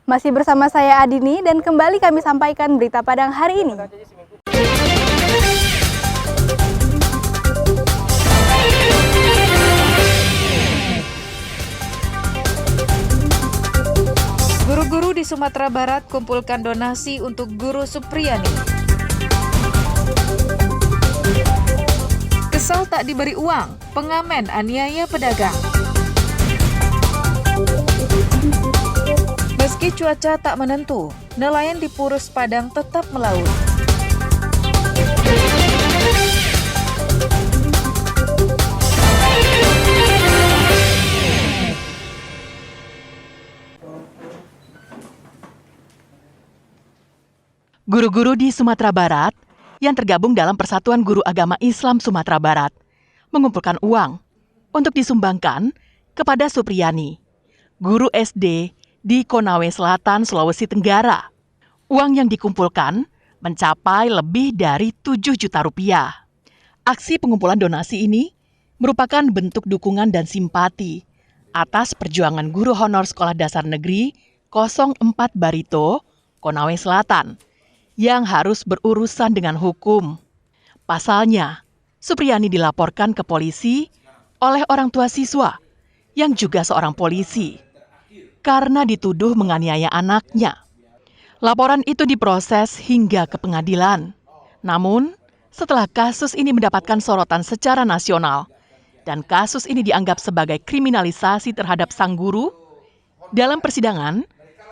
Masih bersama saya Adini dan kembali kami sampaikan berita Padang hari ini. Guru-guru di Sumatera Barat kumpulkan donasi untuk Guru Supriyani. Kesal tak diberi uang, pengamen aniaya pedagang. Meski cuaca tak menentu, nelayan di Purus Padang tetap melaut. Guru-guru di Sumatera Barat yang tergabung dalam Persatuan Guru Agama Islam Sumatera Barat mengumpulkan uang untuk disumbangkan kepada Supriyani, guru SD di Konawe Selatan, Sulawesi Tenggara. Uang yang dikumpulkan mencapai lebih dari 7 juta rupiah. Aksi pengumpulan donasi ini merupakan bentuk dukungan dan simpati atas perjuangan guru honor Sekolah Dasar Negeri 04 Barito, Konawe Selatan, yang harus berurusan dengan hukum. Pasalnya, Supriyani dilaporkan ke polisi oleh orang tua siswa yang juga seorang polisi karena dituduh menganiaya anaknya. Laporan itu diproses hingga ke pengadilan. Namun, setelah kasus ini mendapatkan sorotan secara nasional dan kasus ini dianggap sebagai kriminalisasi terhadap sang guru, dalam persidangan,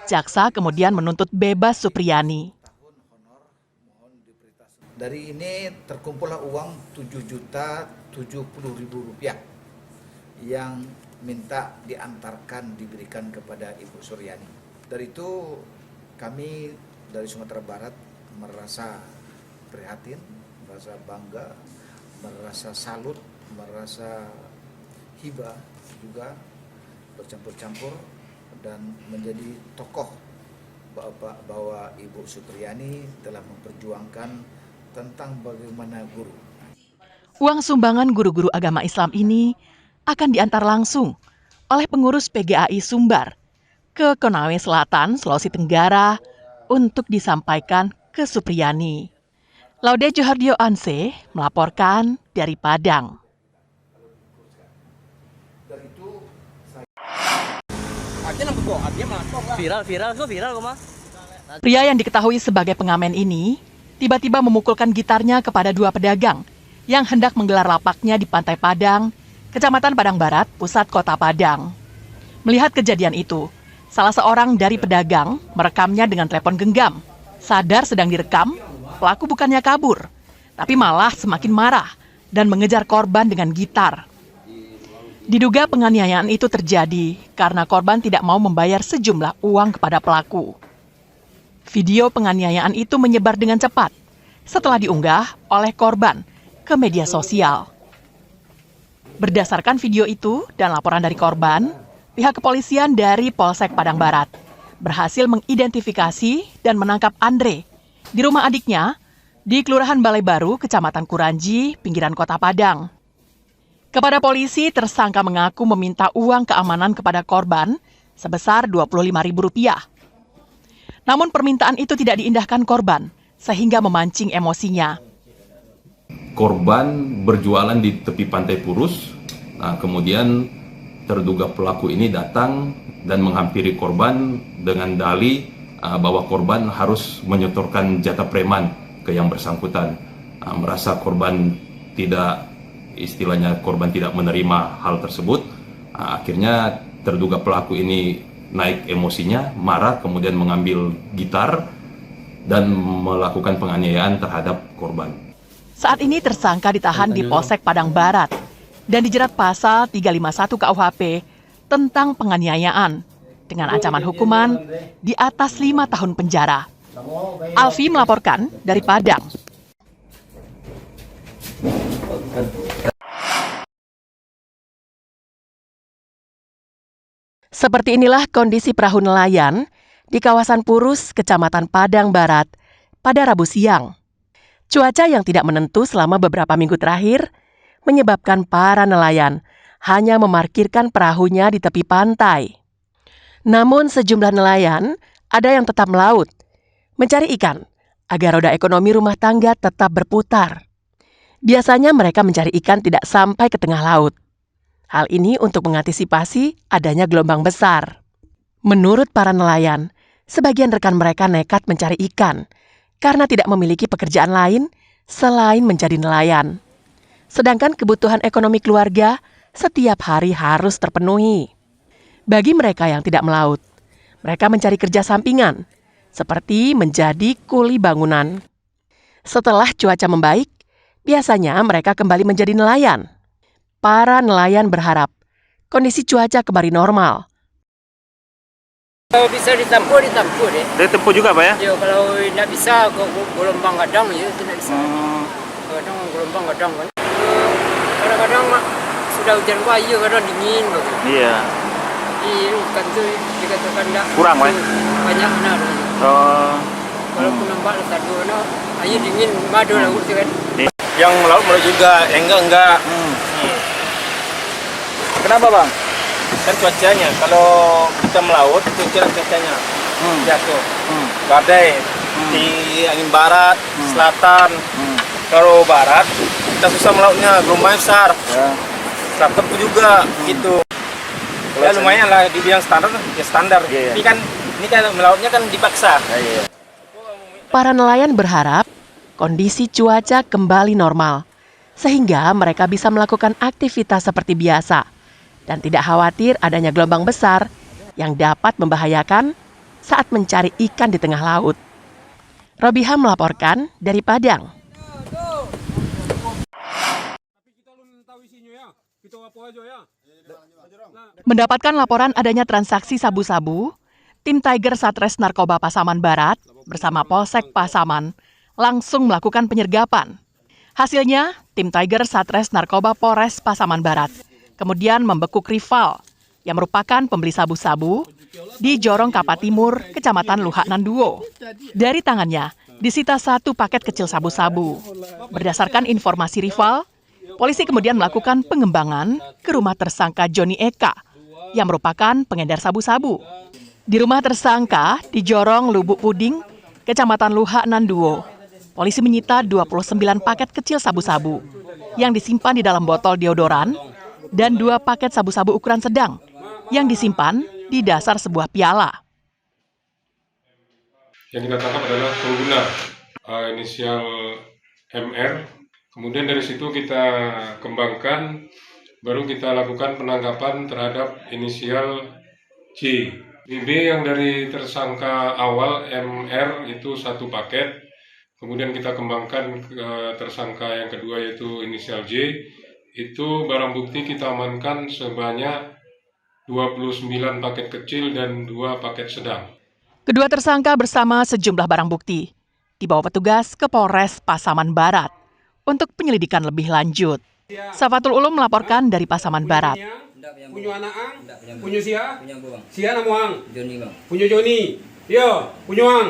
jaksa kemudian menuntut bebas Supriyani. Dari ini terkumpullah uang 7.070.000 rupiah yang minta diantarkan, diberikan kepada Ibu Suryani. Dari itu kami dari Sumatera Barat merasa prihatin, merasa bangga, merasa salut, merasa hibah juga bercampur-campur dan menjadi tokoh bahwa Ibu Supriyani telah memperjuangkan tentang bagaimana guru. Uang sumbangan guru-guru agama Islam ini akan diantar langsung oleh pengurus PGAI Sumbar ke Konawe Selatan, Sulawesi Tenggara untuk disampaikan ke Supriyani. Laude Johardio Anse melaporkan dari Padang. Viral kok, Mas. Pria yang diketahui sebagai pengamen ini tiba-tiba memukulkan gitarnya kepada dua pedagang yang hendak menggelar lapaknya di Pantai Padang, Kecamatan Padang Barat, pusat kota Padang. Melihat kejadian itu, salah seorang dari pedagang merekamnya dengan telepon genggam. Sadar sedang direkam, pelaku bukannya kabur, tapi malah semakin marah dan mengejar korban dengan gitar. Diduga penganiayaan itu terjadi karena korban tidak mau membayar sejumlah uang kepada pelaku. Video penganiayaan itu menyebar dengan cepat setelah diunggah oleh korban ke media sosial. Berdasarkan video itu dan laporan dari korban, pihak kepolisian dari Polsek Padang Barat berhasil mengidentifikasi dan menangkap Andre di rumah adiknya di Kelurahan Balai Baru, Kecamatan Kuranji, pinggiran kota Padang. Kepada polisi, tersangka mengaku meminta uang keamanan kepada korban sebesar Rp25.000. Namun permintaan itu tidak diindahkan korban, sehingga memancing emosinya. Korban berjualan di tepi pantai Purus, kemudian terduga pelaku ini datang dan menghampiri korban dengan dalih bahwa korban harus menyetorkan jatah preman ke yang bersangkutan. Merasa korban tidak menerima hal tersebut, akhirnya terduga pelaku ini naik emosinya, marah, kemudian mengambil gitar dan melakukan penganiayaan terhadap korban. Saat ini tersangka ditahan di Polsek Padang Barat dan dijerat pasal 351 KUHP tentang penganiayaan dengan ancaman hukuman di atas 5 tahun penjara. Alfi melaporkan dari Padang. Seperti inilah kondisi perahu nelayan di kawasan Purus, Kecamatan Padang Barat pada Rabu siang. Cuaca yang tidak menentu selama beberapa minggu terakhir menyebabkan para nelayan hanya memarkirkan perahunya di tepi pantai. Namun sejumlah nelayan Ada yang tetap melaut, mencari ikan, agar roda ekonomi rumah tangga tetap berputar. Biasanya mereka mencari ikan tidak sampai ke tengah laut. Hal ini untuk mengantisipasi adanya gelombang besar. Menurut para nelayan, sebagian rekan mereka nekat mencari ikan karena tidak memiliki pekerjaan lain selain menjadi nelayan. Sedangkan kebutuhan ekonomi keluarga setiap hari harus terpenuhi. Bagi mereka yang tidak melaut, mereka mencari kerja sampingan, seperti menjadi kuli bangunan. Setelah cuaca membaik, biasanya mereka kembali menjadi nelayan. Para nelayan berharap kondisi cuaca kembali normal. Kalau bisa ditempuh deh. Dia tempuh juga Pak ya? Ya kalau tidak bisa gelombang kadang ya tidak bisa. Kadang gelombang kadang kan. Kadang-kadang sudah hujan wahyu kadang dingin gitu. Iya. Ikan tuh dikatakan tidak Kurang, Pak? banyak benar. Oh. Walaupun nampak satu air dingin madu laut tu kan. Yang melaut juga, enggak. Kenapa Bang? Kan cuacanya, kalau kita melaut itu kira cuacanya jatuh badai di angin barat, selatan. Kalau barat kita susah melautnya, gelombangnya besar. Selatan pun juga gitu. Ya lumayan lah, dibilang standar ya standar. Ini kan melautnya kan dipaksa. Para nelayan berharap kondisi cuaca kembali normal, sehingga mereka bisa melakukan aktivitas seperti biasa dan tidak khawatir adanya gelombang besar yang dapat membahayakan saat mencari ikan di tengah laut. Robiha melaporkan dari Padang. Mendapatkan laporan adanya transaksi sabu-sabu, tim Tiger Satres Narkoba Pasaman Barat bersama Polsek Pasaman langsung melakukan penyergapan. Hasilnya, tim Tiger Satres Narkoba Polres Pasaman Barat kemudian membekuk rival yang merupakan pembeli sabu-sabu di Jorong Kapa Timur, Kecamatan Luhak Nanduo. Dari tangannya disita 1 paket kecil sabu-sabu. Berdasarkan informasi rival, polisi kemudian melakukan pengembangan ke rumah tersangka Joni Eka yang merupakan pengedar sabu-sabu. Di rumah tersangka di Jorong Lubuk Puding, Kecamatan Luhak Nanduo, polisi menyita 29 paket kecil sabu-sabu yang disimpan di dalam botol deodoran dan 2 paket sabu-sabu ukuran sedang yang disimpan di dasar sebuah piala. Yang kita tangkap adalah pengguna inisial MR. Kemudian dari situ kita kembangkan, baru kita lakukan penangkapan terhadap inisial J. BB yang dari tersangka awal MR itu 1 paket. Kemudian kita kembangkan ke tersangka yang kedua yaitu inisial J. Itu barang bukti kita amankan sebanyak 29 paket kecil dan 2 paket sedang. Kedua tersangka bersama sejumlah barang bukti dibawa petugas ke Polres Pasaman Barat untuk penyelidikan lebih lanjut. Safatul Ulum melaporkan dari Pasaman Barat. Punya anak ang, punya sia, sia nama ang, punya Joni, iya, punya ang.